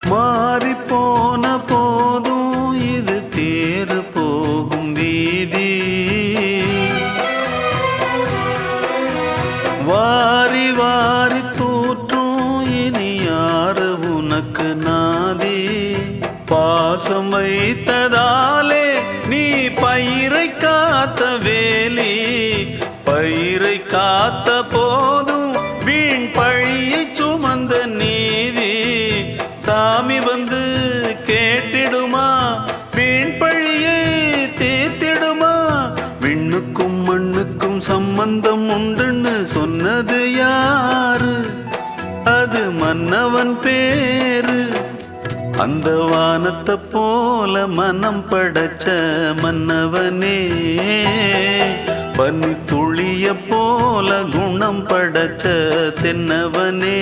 மாறி போன போதும் இது தேறு போகும் வீதி. வாரி வாரி தூற்றும் இனி யாரு உனக்கு நாதி. பாசம் வைத்ததாலே நீ பயிரை காத்த வேலி. பயிரை காத்த போதும் வீண் பழியை சுமந்த நீதி. சாமி வந்து கேட்டிடுமா, வீண் பழியை தீர்த்திடுமா. விண்ணுக்கும் மண்ணுக்கும் சம்பந்தம் உண்டுன்னு சொன்னது யாரு? அது மன்னவன் பேரு. அந்த வானத்தை போல மனம் படைச்ச மன்னவனே, பனி துளிய போல குணம் படைச்ச தென்னவனே.